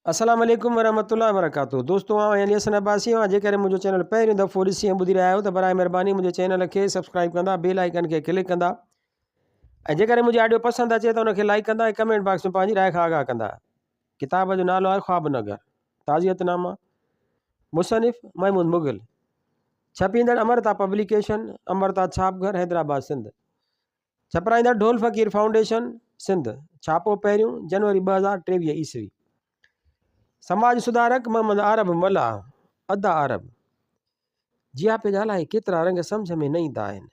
अस्सलाम वालेकुम वरहमतुल्लाहि वबरकातुहू। दोस्तों यानी हसन अब्बासी जेकर मुझो चैनल पहिरियों दफ़ो ॾिसी ऐं ॿुधी रहिया आहियो त बराए महिरबानी मुंहिंजे चैनल खे सब्सक्राइब कंदा, बेल आइकन खे क्लिक कंदा ऐं जेकर मुंहिंजी ऑडियो पसंदि अचे त उनखे लाइक कंदा ऐं कमेंट बॉक्स में पंहिंजी राय खां आगाह कंदा। किताब जो नालो आहे ख्वाबनगर, ताज़ियतनामा, मुसनिफ़ महमूद मुग़ल, छपींदड़ अमरता पब्लिकेशन, अमरता छापघर, हैदराबाद सिंध। छपराईंदड़ ढोल फ़कीर फाउंडेशन सिंध। छापो पहिरियों जनवरी 2023 ईस्वी। समाज सुधारक मोहम्मद आरब मला, अदा अरब। जिया पे ॻाल्हाए केतिरा रंग सम्झ में न ईंदा आहिनि।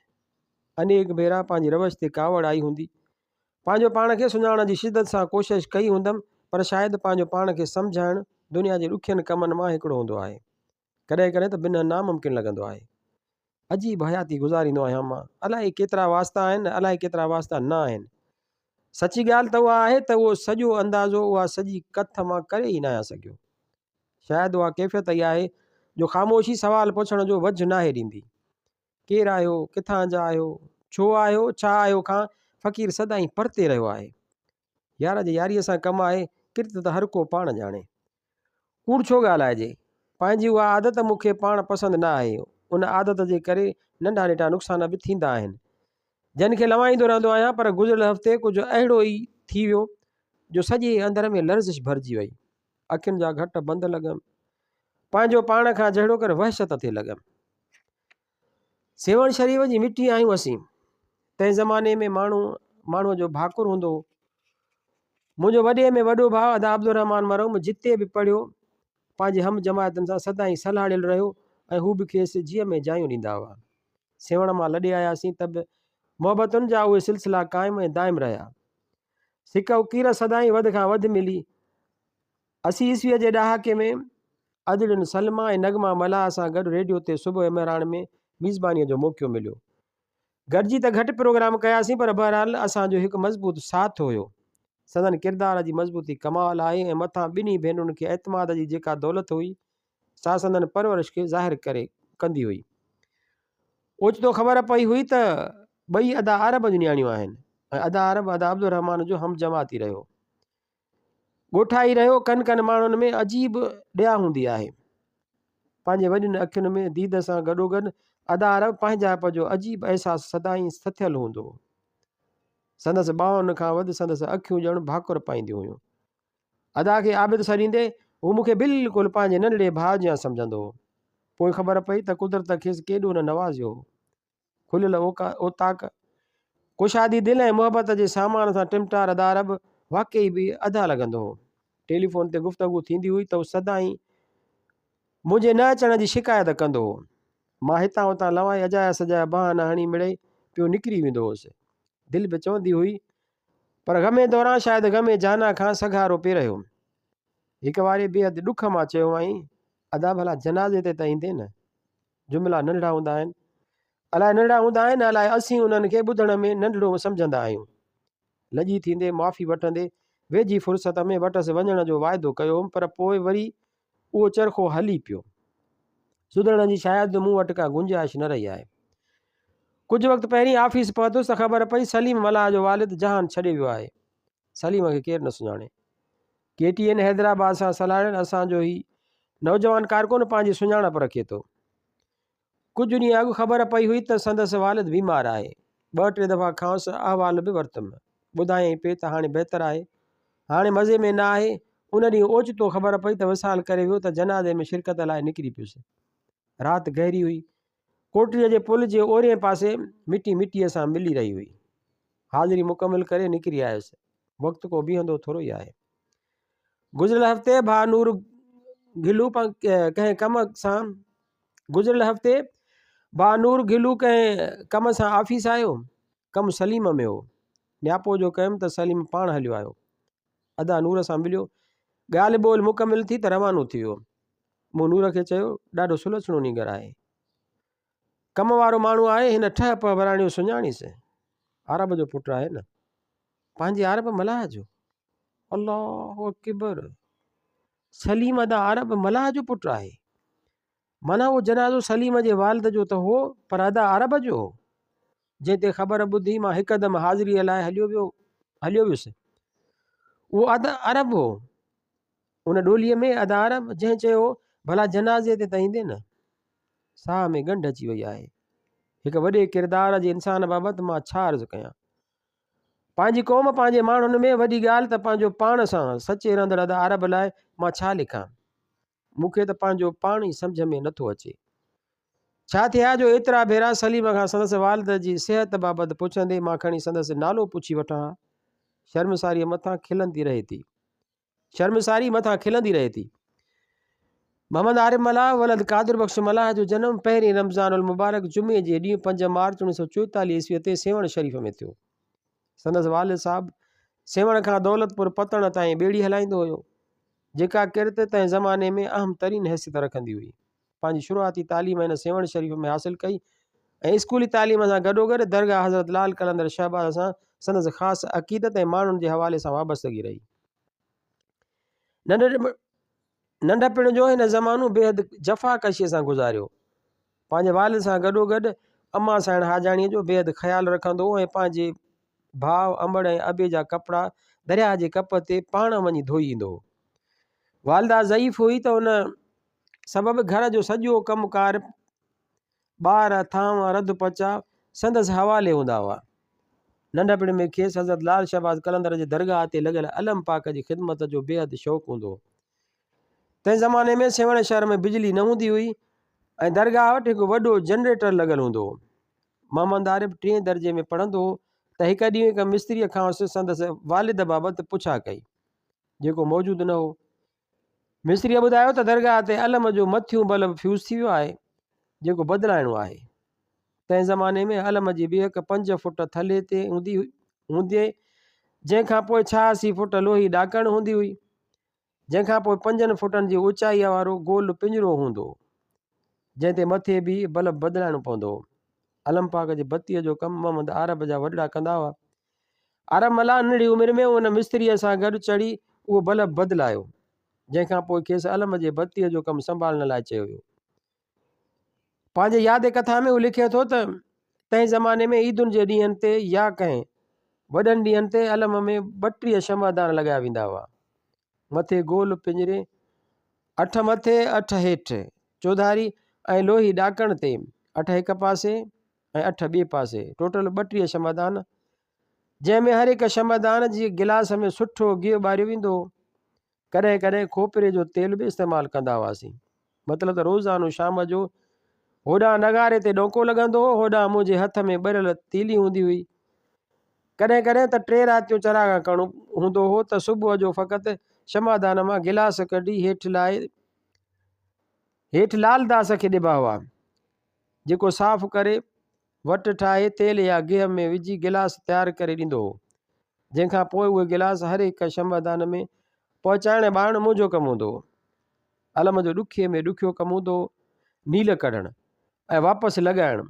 अनेक भेरा पंहिंजी रवश ते कावड़ आई हूंदी, पंहिंजो पाण खे सुञाणण जी शिदत सां कोशिशि कई हूंदमि, पर शायदि पंहिंजो पाण खे सम्झाइणु दुनिया जे ॾुखियनि कमनि मां हिकिड़ो हूंदो आहे। कॾहिं कॾहिं त बिना नामुमकिन लॻंदो आहे। अजीब हयाती गुज़ारींदो आहियां मां। अलाए केतिरा वास्ता आहिनि, अलाए केतिरा वास्ता न आहिनि। सची ॻाल्हि त उहा आहे त उहो सॼो अंदाज़ो उहा सॼी कथ मां करे ई न आहियां सघियो। शायदि उहा कैफ़ियत ई आहे जो ख़ामोशी सुवाल पुछण जो वझ नाहे ॾींदी। केरु आहियो, किथां जा आहियो, छो आहियो, छा आहियो खां फ़क़ीर सदाईं परते रहियो आहे। यार जे यारीअ सां कमु आहे, किरत त हर को पाण ॼाणे। कूड़ छो ॻाल्हाइजे, पंहिंजी उहा आदत मूंखे पाण पसंदि न आहे। उन आदत जे करे नंढा नंढा नुक़सान बि थींदा आहिनि, जिन खे लवाईंदो रहंदो आहियां। पर गुज़िरियल हफ़्ते कुझु अहिड़ो ई थी वियो जो सॼे अंदर में लर्ज़िश भरिजी वई। अखियुनि जा घट बंदि लॻमि, पंहिंजो पाण खां जहिड़ो करे वहशत ते लॻमि। सेवण शरीफ़ जी मिटी आहियूं असीं। तंहिं ज़माने में माण्हूअ जो भाकुर हूंदो। मुंहिंजो वॾे में वॾो भाउ अदा अब्दुर्रहमान मरहूम जिते बि पढ़ियो, पंहिंजे हम जमायतनि सां सदाईं सलाहियल रहियो ऐं हू बि खेसि जीअ में जायूं ॾींदा हुआ। सेवण मां लॾे आयासीं त बि मोहबतुनि जा उहे सिलसिला क़ाइमु ऐं दाइमु रहिया। सिक उकीर सदाईं वधि खां वधि मिली। 80 ईस्वीअ जे ॾहाके में अदड़िन सलमा ऐं नगमा मलाह सां गॾु रेडियो ते सुबुह इमरान में मीज़बानीअ जो मौक़ो मिलियो। गॾिजी त घटि प्रोग्राम कयासीं, पर बहरहाल असांजो हिकु मज़बूत साथ हुयो। संदन किरदार जी मज़बूती कमाल आहे ऐं मथां ॿिन्ही भेनरुनि खे एतमाद जी जेका दौलत हुई, सा संदन परवरिश खे ज़ाहिर कंदी हुई। ओचितो ख़बर पई हुई त ॿई अदा अरब जूं न्याणियूं आहिनि ऐं अदा अरब अदा अब्दुर्रहमान जो हम जमाती रहियो। ॻोठाई रहियो। कन कन माण्हुनि में अजीब ॾिया हूंदी आहे। पंहिंजे वॾियुनि अखियुनि में दीद सां गॾोगॾु अदा अरब पंहिंजाइप जो अजीब अहसासु सदाईं सथियलु हूंदो। संदसि ॿाहुनि खां वधि संदसि अखियूं ॼण भाकुर पाईंदियूं हुयूं। अदा खे आबिद सॾींदे हू मूंखे बिल्कुलु पंहिंजे नंढड़े भाउ जियां सम्झंदो हो। पोइ ख़बर पई त कुदरत खेसि केॾो न नवाज़ियो हो। खुलियल ओताक, कुशादी दिलि ऐं मुहबत जे सामान सां टिमटार अदा अरब वाक़ई बि अदा लॻंदो हो। टेलीफोन ते गुफ़्तगू थींदी हुई त हू सदाईं मुंहिंजे न अचण जी शिकायत कंदो हो। मां हितां हुतां लवाए अजाया सजाया बहाना हणी मिड़े पियो निकिरी वेंदो हुउसि। दिलि बि चवंदी हुई, पर ग़मे दौरान शायदि ग़मे जाना खां सघारो पे रहियो। हिकु वारी बेहदि ॾुख मां चयो आई, अदा भला जनाज़े ते त ईंदे न। जुमिला नंढड़ा हूंदा आहिनि, अलाए नंढड़ा हूंदा आहिनि, अलाए असीं उन्हनि खे ॿुधण में नंढड़ो सम्झंदा आहियूं। लॼी थींदे माफ़ी वठंदे वेझी फ़ुर्सत में वटसि वञण जो वाइदो कयो हुउमि, पर पोइ वरी उहो चरखो हली पियो। सुधरण जी शायदि मूं वटि का गुंजाइश न रही आहे। कुझु वक़्तु पहिरीं ऑफिस पहुतुसि त ख़बर पई सलीम मलाह जो वालिद जहान छॾे वियो आहे। सलीम खे केरु न सुञाणे। KTN हैदराबाद सां सलाहियल असांजो ई नौजवान कारकुन पंहिंजी सुञाणप रखे थो। कुझु ॾींहं अॻु ख़बर पई हुई त संदसि वालिद बीमार आहे। 2-3 दफ़ा खांसि अहवाल बि वरितुमि। ॿुधायईं पिए त हाणे बहितर आहे, हाणे मज़े में न आहे। उन ॾींहुं ओचितो ख़बर पई त विसाल करे वियो त जनाज़े में शिरकत लाइ निकिरी पियुसि। राति गहरी हुई। कोटरीअ जे पुल जे ओरिएं पासे मिटीअ सां मिली रही हुई। हाज़िरी मुकमिल करे निकिरी आयुसि। वक़्तु को बीहंदो थोरो ई आहे। गुज़िरियल हफ़्ते भाउ नूर घिलू कंहिं कम सां ऑफिस आयो। कमु सलीम में हो। न्यापो जो कयुमि त सलीम पाण हलियो आयो। अदा नूर सां मिलियो। ॻाल्हि ॿोल मुकमिल थी त रवानो थी वियो। मूं नूर खे चयो, ॾाढो सुलझणो नींगर आहे। कम वारो माण्हू आहे, हिन ठह पह वराणियो सुञाणीसि। अरब जो पुटु आहे न, पंहिंजे अरब मलाह जो। अल्लाहु अकबर, सलीम अदा अरब मलाह जो पुटु आहे। माना उहो जनाज़ो सलीम जे वालिद जो त हो, पर अदा अरब जो। जंहिं ते ख़बर ॿुधी मां हिकदमि हाज़िरीअ लाइ हलियो वियुसि। उहो अदा अरब हो। उन डोलीअ में अदा अरब जंहिं चयो भला जनाज़े ते त ईंदे न, साह में गंढ अची वई आहे। हिकु वॾे किरदार जे इंसान बाबति मां छा अर्ज़ु कयां। पंहिंजी क़ौम पंहिंजे माण्हुनि में वॾी ॻाल्हि त पंहिंजो पाण सां सचे रहंदड़ अदा अरब लाइ मां छा लिखां। मूंखे त पंहिंजो पाण ई सम्झ में नथो अचे। छा थिया जो एतिरा भेरा सलीम खां संदसि वालिद जी सिहत बाबति पुछंदे मां खणी संदसि नालो पुछी वठां, शर्मसारी मथां खिलंदी रहे थी। शर्मसारी मथां खिलंदी रहे थी। मोहम्मद आरिफ मल्लाह वलद कादिर बख्श मल्लाह जो जनम पहिरीं रमज़ान उल मुबारक जुमे जे ॾींहुं 5 मार्च 1944 ईस्वीअ ते सेवण शरीफ़ में थियो। संदसि वालिद साहब सेवण खां दौलतपुर पतण ताईं ॿेड़ी हलाईंदो हुयो, जेका किरत तंहिं ज़माने में अहम तरीन हैसियत रखंदी हुई। पंहिंजी शुरूआती तालीम हिन सेवण शरीफ़ में हासिलु कई ऐं स्कूली तालीम सां गॾोगॾु दरगाह हज़रत लाल कलंदर शहबाज़ सां संदसि ख़ासि अक़ीदत ऐं माण्हुनि जे हवाले सां वाबस्तगी रही। नंढपिण जो हिन ज़मानो बेहद जफ़ाकशीअ सां गुज़ारियो। पंहिंजे वालिद सां गॾोगॾु अम्मा साइण हाजाणीअ जो बेहद ख़्यालु रखंदो ऐं पंहिंजे भाउ अंबड़ ऐं अबे जा कपिड़ा दरिया जे कप ते पाण वञी धोई ईंदो हो। वालिदा ज़ईफ़ हुई त उन सबबि घर जो सॼो कमुकार ॿार थांव रध पचा संदसि हवाले हूंदा हुआ। नंढपिण में खेसि हज़रत लाल शहबाज़ कलंदर जे दरगाह ते लॻियल अलम पाक जी ख़िदमत जो बेहद शौक़ु हूंदो। तंहिं ज़माने में सेवण शहर में बिजली न हूंदी हुई ऐं दरगाह वटि हिकु वॾो जनरेटर लॻल हूंदो हो। मोहम्मद आरिफ 3 दर्जे में पढ़ंदो हो त हिकु ॾींहुं हिकु मिस्त्रीअ खां संदसि वालिद बाबति पुछा कई, जेको मौजूदु न हो। मिस्त्रीअ ॿुधायो त दरगाह ते अलम जो मथियूं बल्ब फ्यूज़ थी वियो आहे, जेको बदिलाइणो आहे। तंहिं ज़माने में अलम जी ॿिए 5 फुट थले ते हूंदी, जंहिंखां पोइ 86 फुट लोही ॾाकण हूंदी हुई, जंहिंखां पोइ 5 फुटनि जी ऊचाईअ वारो गोल पिंजरो हूंदो, जंहिं ते मथे बि बल्ब बदिलाइणो पवंदो। अलम पाक जे बत्तीअ जो कमु मोहम्मद आरब जा वॾड़ा कंदा हुआ। आरब मल्लाह नंढी उमिरि में उन मिस्त्रीअ सां गॾु चढ़ी उहो बल्ब बदिलायो, जंहिंखां पोइ खेसि अलम जे बत्तीअ जो कमु संभालण लाइ चयो वियो। पंहिंजे यादि कथा में उहो लिखे थो त तंहिं ज़माने में ईदुनि जे ॾींहंनि ते या कंहिं वॾनि ॾींहंनि ते अलम में 32 शमदान लॻाया वेंदा हुआ। मथे गोल पिंजरे, 8 मथे 8 हेठि चौधारी ऐं लोही ॾाकण ते 8 हिकु पासे ऐं 8 ॿिए पासे, टोटल 32 शमदान, जंहिंमें हर हिकु शमदान जी गिलास में सुठो गिहु ॿारियो वेंदो। कॾहिं कॾहिं खोपरे जो तेल बि इस्तेमालु कंदा हुआसीं। मतिलबु त रोज़ानो शाम जो होॾां नगारे ते डोको लॻंदो हो, होॾां मुंहिंजे हथ में ॿरियल तीली हूंदी हुई। कॾहिं कॾहिं त 3 रातियूं चराग करणो हूंदो हो त सुबुह जो फ़क़ति शमादान मां गिलास कढी हेठि लाल दास खे ॾिबा हुआ, जेको साफ़ करे वटि ठाहे तेल या गिह में विझी गिलास तयारु करे ॾींदो हो, जंहिंखां पोइ उहे गिलास हर हिकु शमदान में पहुचाइण ॿारणु मुंहिंजो कमु हूंदो हो। अलम जो ॾुखिए में ॾुखियो कमु हूंदो नील कढणु ऐं वापसि लॻाइणु।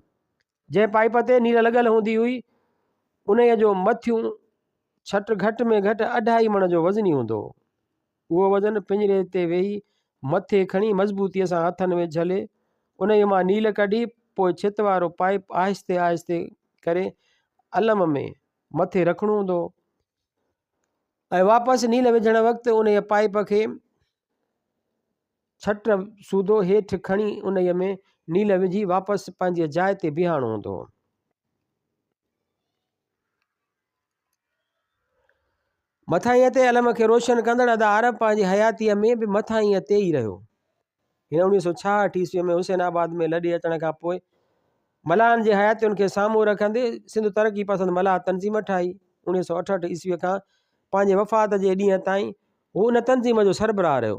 जंहिं पाइप ते नील लॻल हूंदी हुई उन जो मथियूं छट घटि में घटि 2.5 मण जो वज़नी हूंदो। उहो वज़न पिंजरे ते वेही मथे खणी मज़बूतीअ सां हथनि में झले उन मां नील कढी पोइ छित वारो पाइप आहिस्ते आहिस्ते करे अलम में मथे रखिणो हूंदो ऐं वापसि नील विझण वक़्तु उन पाइप खे छट सूधो हेठि खणी उन में नील विझी वापसि पंहिंजी जाइ ते बीहारणो हूंदो। मथाईअ ते अलम खे रोशन कंदड़ अदा अरब पंहिंजी हयातीअ में बि मथाईअ ते ई रहियो। हिन 1966 ईस्वीअ में हुसैनाबाद में लॾे अचण खां पोइ मल्हाहनि जे हयातियुनि खे साम्हूं रखंदे सिंध तरक़ी पसंदि मल्हाह तनज़ीम ठाही। 1968 ईस्वीअ खां पंहिंजे वफ़ात जे ॾींहं ताईं हू उन तनज़ीम जो सरबराह रहियो,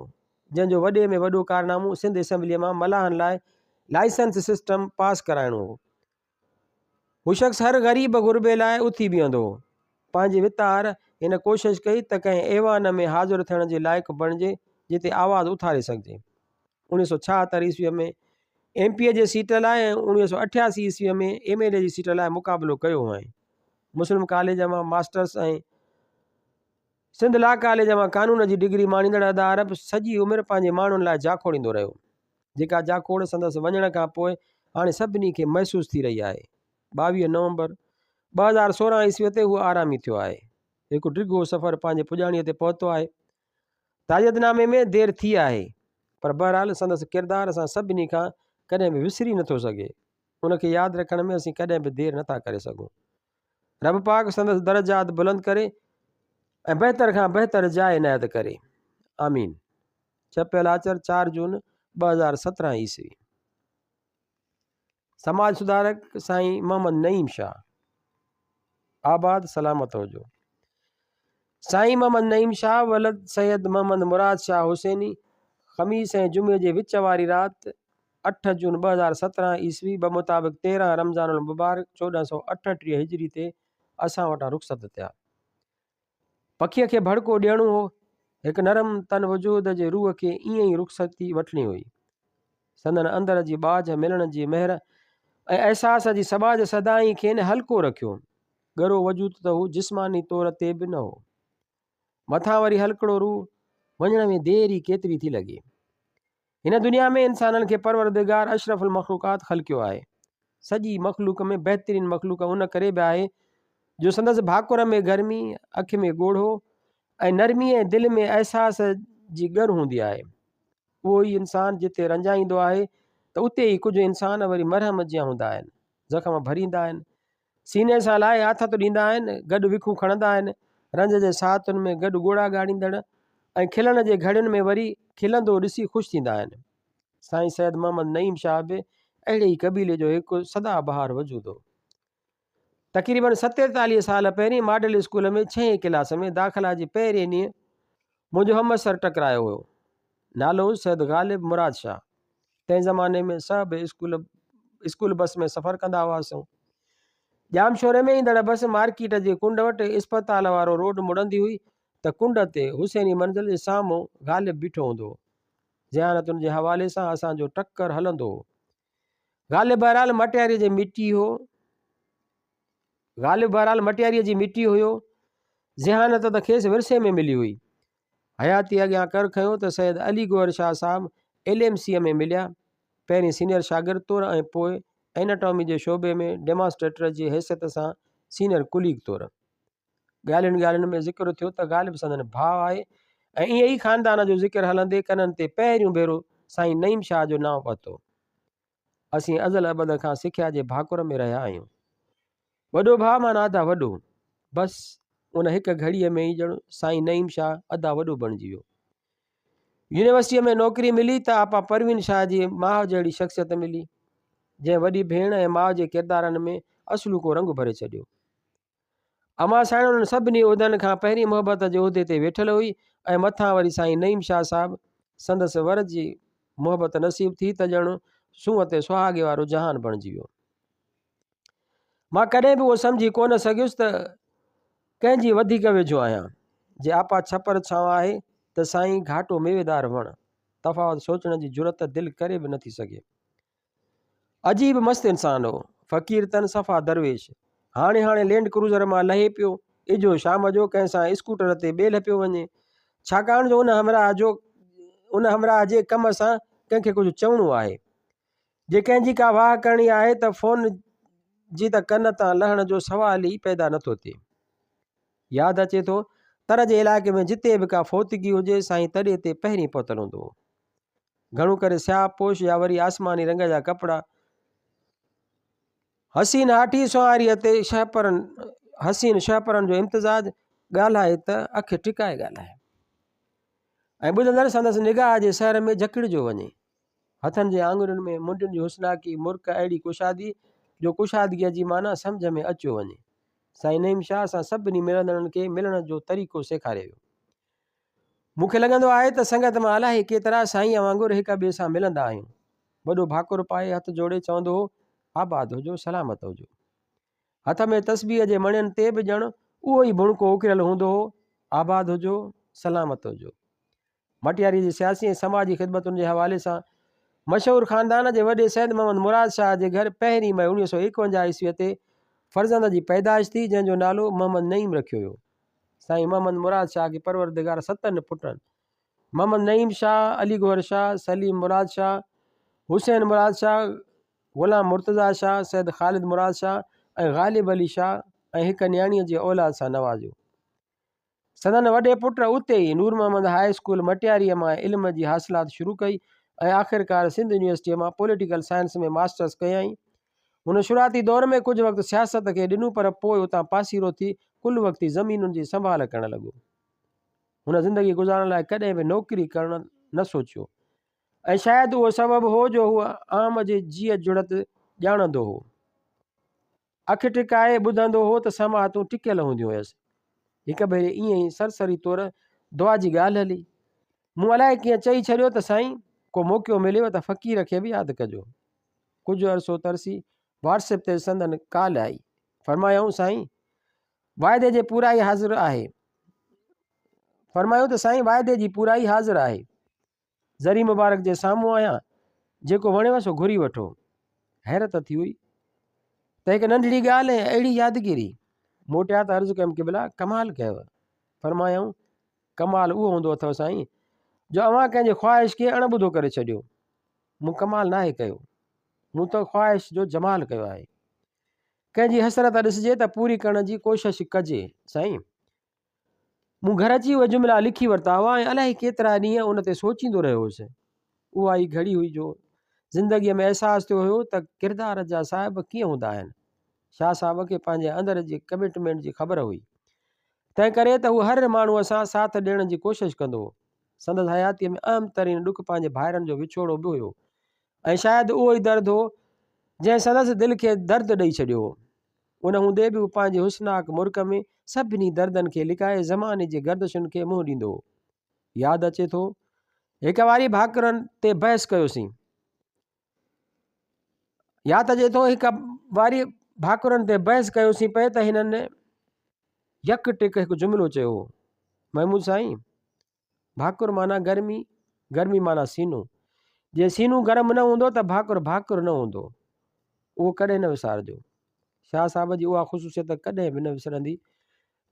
जंहिंजो वॾे में वॾो कारनामो सिंध असेंबलीअ मां मल्हाहनि लाइ लाइसेंस सिस्टम पास कराइणो हो। हू शख़्स हर ग़रीब गुरबे लाइ उथी बीहंदो हो। पंहिंजी वितार हिन कोशिशि कई त कंहिं ऐवान में हाज़िर थियण जे लाइक़ु बणिजे जिते आवाज़ु उथारे सघिजे। 1976 ईस्वीअ में MP जे सीट लाइ ऐं 1988 ईस्वीअ में MLA जी सीट लाइ मुक़ाबिलो कयो हुअईं। मुस्लिम कॉलेज मां मास्टर्स ऐं सिंध लॉ कॉलेज मां कानून जी डिग्री माणींदड़ अदा अरब सॼी उमिरि पंहिंजे माण्हुनि लाइ जाखोड़ींदो रहियो, जेका जाखोड़ संदसि वञण खां पोइ हाणे सभिनी खे महसूसु थी रही आहे। 22 नवंबर 2016 ईस्वीअ ते उहो आरामी थियो आहे। हिकु डिघो सफ़र पंहिंजे पुॼाणीअ ते पहुतो आहे। ताजदनामे में देर थी आहे, पर बहरहाल संदसि किरदारु असां सभिनी खां कॾहिं बि विसरी नथो सघे। उनखे यादि रखण में असीं कॾहिं बि देरि नथा करे सघूं। रब पाक संदसि दर्जात बुलंद करे ऐं बहितर खां बहितर जाइ इनायत करे। आमीन। छपियल आचर 4 जून 2017 ईस्वी। समाज सुधारक साईं मोहम्मद नईम शाह, आबाद सलामत हुजो। साईं मोहम्मद नईम शाह वलद सैयद मोहम्मद मुराद शाह हुसैनी ख़मीस ऐं जुमे जे विच वारी राति 8 जून 2017 ईस्वी मुताबिक़ 13 रमज़ानुल मुबारक 1438 हिजरी ते असां वटां रुख़सत थिया। पखीअ खे भड़को ॾियणो हो, हिकु नरम तन वजूद जे रूह खे ईअं ई रुख़सती वठणी हुई। संदन अंदर जी बाझ मिलण जी महर ऐं अहसास जी समाज सदाई खेनि हल्को रखियो। ॻरो वजूद त हू जिस्मानी तौर ते बि न हो। मथां वरी हलकड़ो रूह, वञण में देरी केतिरी थी लॻे। हिन दुनिया में इंसाननि खे परवरदिगार अशरफुल मखलूकात ख़लक़ियो आहे। सॼी मखलूक में बहितरीन मखलूक उन करे बि आहे जो संदसि भाकुर में गर्मी, अखि में ॻोढ़ो ऐं नरमी ऐं दिलि में अहसास जी ॻर हूंदी आहे। उहो ई इंसानु जिते रंजाईंदो आहे त उते ई कुझु इंसान वरी मरहम जिया हूंदा आहिनि, ज़ख़्म भरींदा आहिनि, सीने सां लाहे आथत ॾींदा आहिनि, गॾु विखूं खणंदा आहिनि, रंज जे साहतुनि में गॾु ॻोड़ा ॻाड़ींदड़ ऐं खिलण जे घड़ियुनि में वरी खिलंदो ॾिसी ख़ुशि थींदा आहिनि। साईं सैयद मोहम्मद नईम शाह बि अहिड़े ई क़बीले जो हिकु सदाबहार वजूद हो। तक़रीबन 47 साल पहिरीं मॉडल स्कूल में 6 क्लास में दाख़िला जे पहिरें ॾींहुं मुंहिंजो हमसर टकरायो हुयो। नालो सैयद ग़ालिब मुराद शाह। तंहिं ज़माने में सभु स्कूल बस में सफ़र कंदा हुआसीं। जाम शोरे में ईंदड़ बस मार्केट जे कुंड वटि इस्पताल वारो रोड मुड़ंदी हुई त कुंड ते हुसैनी मंज़िल जे साम्हूं ग़ालिब बीठो हूंदो हो। ज़ियानतुनि जे हवाले सां असांजो टक्कर हलंदो हो। ग़ालिब बहरहाल मटियारीअ जी मिटी हुयो। ज़ियानत त खेसि विरसे में मिली हुई। हयाती अॻियां कर खयो त सैयद अली गौहर शाह साहब LMC में मिलिया, पहिरीं सीनियर शागिर्द तौरु ऐं पोइ एनाटॉमी जे शोबे में डेमॉन्स्ट्रेटर जी हैसियत सां सीनियर कुलीग तौरु। ॻाल्हियुनि में ज़िक्र थियो त ग़ालिब संदन भाउ आहे ऐं ईअं ई ख़ानदान जो ज़िक्र हलंदे कननि ते पहिरियों भेरो साईं नईम शाह जो नाम पतो। असीं अज़ल अबद खां सिख्या जे भाकुर में रहिया आहियूं। वॾो भाउ माना अदा वॾो, बसि उन हिकु घड़ीअ में ई ॼण साईं नईम शाह अदा वॾो बणिजी वियो। यूनिवर्सिटीअ में नौकिरी मिली त आपा परवीन शाह जी माउ जहिड़ी शख़्सियत मिली, जंहिं वॾी भेण ऐं माउ जे किरदारनि में असलू को रंग भरे छॾियो। अमा साईं उन्हनि सभिनी उहिदनि खां पहिरीं मोहबत जे उहिदे ते वेठल हुई ऐं मथां वरी साईं नईम शाह साहिबु संदसि वर जी मोहबत नसीब थी त ॼण सूंहं ते सुहागे वारो जहान बणिजी वियो। मां कॾहिं बि उहो सम्झी कोन सघियुसि त कंहिंजी वधीक वेझो आहियां। जे आपा छपर छांव आहे त साईं घाटो मेवेदार वण, तफ़ावत सोचण जी जुरत दिलि करे बि नथी सघे। अजीब मस्तु इंसानु हो, फ़क़ीर तन सफ़ा दरवेश। हाणे लैंड क्रूज़र मां लहे पियो, इजो शाम जो कंहिंसां स्कूटर ते ॿेल पियो वञे, छाकाणि जो उन हमराह जे कम सां कंहिंखे कुझु चवणो आहे। जे कंहिंजी का वाह करणी आहे त फ़ोन जी त कन तां लहण जो सवाल ई पैदा नथो थिए। यादि अचे थो तर जे इलाइक़े में जिते बि का फोतगी हुजे साईं तॾे ते पहिरीं पहुतल हूंदो हो। घणो करे स्याह पोश या वरी आसमानी रंग जा कपिड़ा। हसीन हाठी सुहारीअ ते हसीन शहपरनि जो इम्तिज़ाज ॻाल्हाए त अखि टिकाए ॻाल्हाए ऐं ॿुधंदड़ संदसि निगाह जे शहर में जकिड़िजो वञे। हथनि जे आङुरियुनि में मुंडियुनि जी हुस्नाकी मुर्क अहिड़ी कुशादी जो कुशादगीअ जी माना सम्झ में अचियो वञे। साईं नईम शाह सां सभिनी मिलंदड़नि खे मिलण जो तरीक़ो सेखारे वियो। मूंखे लॻंदो आहे त संगत मां अलाए केतिरा साईं वांगुरु हिक ॿिए सां मिलंदा आहियूं। वॾो भाकुर पाए हथ जोड़े चवंदो हो, आबाद हुजो, सलामत हुजो। हथ में तस्बीह जे मणियुनि ते बि ॼण उहो ई बुणको उकिरियल हूंदो हो, आबाद हुजो, सलामत हुजो। मटियारी जी सियासी ऐं समाजी ख़िदमतुनि जे हवाले सां मशहूरु ख़ानदान जे वॾे सैयद मोहम्मद मुराद शाह जे घर 1 मई 1951 ईस्वीअ ते फर्ज़ंद जी पैदाइश थी, जंहिंजो नालो मोहम्मद नईम रखियो वियो। साईं मोहम्मद मुराद शाह खे परवरदिगार 7 पुटनि मोहम्मद नईम शाह, अली गौहर शाह, सलीम मुराद शाह, हुसैन मुराद शाह, ग़ुलाम मुर्तज़ा शाह, सैयद ख़ालिद मुराद शाह ऐं ग़ालिब अली शाह ऐं हिक न्याणीअ जे औलाद सां नवाज़ियो। संदन वॾे पुट उते ई नूर मोहम्मद हाई स्कूल मटियारीअ मां इल्म जी हासिलात शुरू कई ऐं आख़िरकार सिंध यूनिवर्सिटीअ मां पॉलिटिकल साइंस में मास्टर्स कयईं। हुन शुरूआती दौर में कुझु वक़्तु सियासत खे ॾिनो, पर पोइ उतां पासीरो थी कुल वक़्ती ज़मीनुनि जी संभाल करणु लॻो। हुन ज़िंदगी गुज़ारण लाइ कॾहिं बि नौकिरी करणु न सोचियो ऐं शायदि उहो सबबु हो जो हूअ आम जी जीअ जुड़त ॼाणंदो हो। अखि टिकाए ॿुधंदो हो त समातूं टिकियल हूंदियूं हुयसि। हिकु भेरे ईअं ई सरसरी तौर दुआ जी ॻाल्हि हली। मूं अलाए कीअं चई छॾियो त साईं को मौक़ो मिलेव त फ़क़ीर खे बि यादि कजो। कुझु अरसो तरसी व्हाट्सएप ते संदन कॉल आई। फरमायूं साईं वाइदे जे पूराई हाज़िर आहे। फरमायो त साईं वाइदे जी पूराई हाज़िर आहे। ज़री मुबारक जे साम्हूं आहियां, जेको वणेव सो घुरी वठो। हैरत थी हुई त हिकु नंढड़ी ॻाल्हि ऐं अहिड़ी यादगिरी। मोटिया त अर्ज़ु कयुमि कि भला कमाल कयव। फरमायूं कमाल उहो हूंदो अथव साईं जो अव्हां कंहिंजे ख़्वाहिश खे अणॿुधो करे छॾियो। मूं कमाल नाहे कयो, मूं त ख़्वाहिश जो जमाल कयो आहे। कंहिंजी हसरत ॾिसिजे त पूरी करण जी कोशिशि कजे। साईं मूं घर अची उहे जुमिला लिखी वरिता हुआ ऐं अलाए केतिरा ॾींहं उन ते सोचींदो रहियो हुउसि। उहा ई घड़ी हुई जो ज़िंदगीअ में अहसासु थियो हुयो त किरदार जा साहिब कीअं हूंदा आहिनि। शाह साहिब खे पंहिंजे अंदर जी कमिटमेंट जी ख़बर हुई, तंहिं करे त हू हर माण्हूअ सां साथ ॾियण जी कोशिशि कंदो हो। संदसि हयातीअ में अहम तरीन ॾुख पंहिंजे भाइरनि जो विछोड़ो बि हुयो ऐं शायदि उहो ई दर्दु हो जंहिं संदसि दिलि खे दर्दु ॾेई छॾियो हो। उन हूंदे बि हू पंहिंजे हुस्नाक मुल्क में सभिनी दर्दनि खे लिकाए ज़माने जी गर्दिशुनि खे मुंहुं ॾींदो हो। यादि अचे थो हिकु वारी भाकुरनि ते बहस कयोसीं। यादि अचे थो हिकु वारी भाकुरनि ते बहस कयोसीं पिए त हिननि यक टिक हिकु जुमिलो चयो हो। महमूद साईं भाकुर माना गर्मी, गर्मी माना सीनो। जे सीनो गर्म न हूंदो त भाकुर भाकुर न हूंदो। उहो कॾहिं न विसारजो। शाह साहिब जी उहा ख़ुशूसियत कॾहिं बि न विसरंदी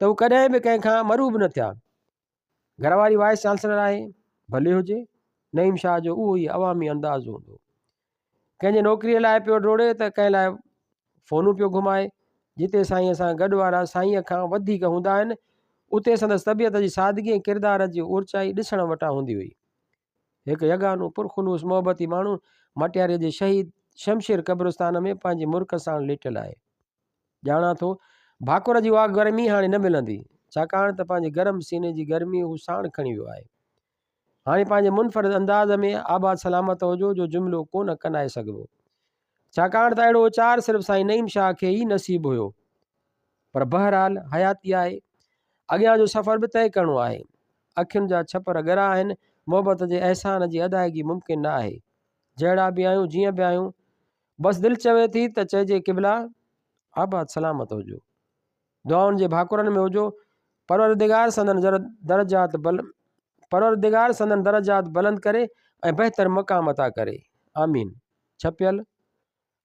त हू कॾहिं बि कंहिंखां मरूब न थिया। घरवारी वाइस चांसलर आहे, भले हुजे। नईम शाह जो उहो ई अवामी अंदाज़ हूंदो। कंहिंजे नौकिरीअ लाइ पियो डोड़े त कंहिं लाइ फ़ोनूं पियो घुमाए। जिते साईंअ सां गॾु वारा साईंअ खां वधीक हूंदा आहिनि, उते संदसि तबियत जी सादगी ऐं किरदार जी ऊर्चाई ॾिसण वटां हूंदी हुई। हिकु यगानो पुरखुलूस मोहबती माण्हू मटियारे जे शहीद शमशेर क़ब्रिस्तान में पंहिंजे मुल्क सां लेटियल आहे। ॼाणा थो भाकुर जी उहा गर्मी हाणे न मिलंदी, छाकाणि त पंहिंजे गरम सीने जी गर्मी हू साण खणी वियो आहे। हाणे पंहिंजे मुनफ़रिद अंदाज़ में आबाद सलामत हुजो जो जुमिलो कोन कनाए सघिबो, छाकाणि त अहिड़ो उचार सिर्फ़ु साईं नईम शाह खे ई नसीबु हुयो। पर बहरहाल हयाती आहे, अॻियां जो सफ़र बि तइ करिणो आहे। अखियुनि जा छपर ॻरा आहिनि, मोहबत जे अहसान जी अदायगी मुमकिन न आहे। जहिड़ा बि आहियूं, जीअं बि आहियूं, बसि दिलि चवे थी त चइजे क़िबला आबाद सलामत हुजो। दुआउनि जे भाकुरनि में हुजो। परवरदिगार संदन दरजात बुलंद करे ऐं बहितर मक़ाम अता करे। आमीन। छपियल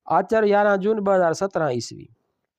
आचर 11 जून 2017 ईस्वी।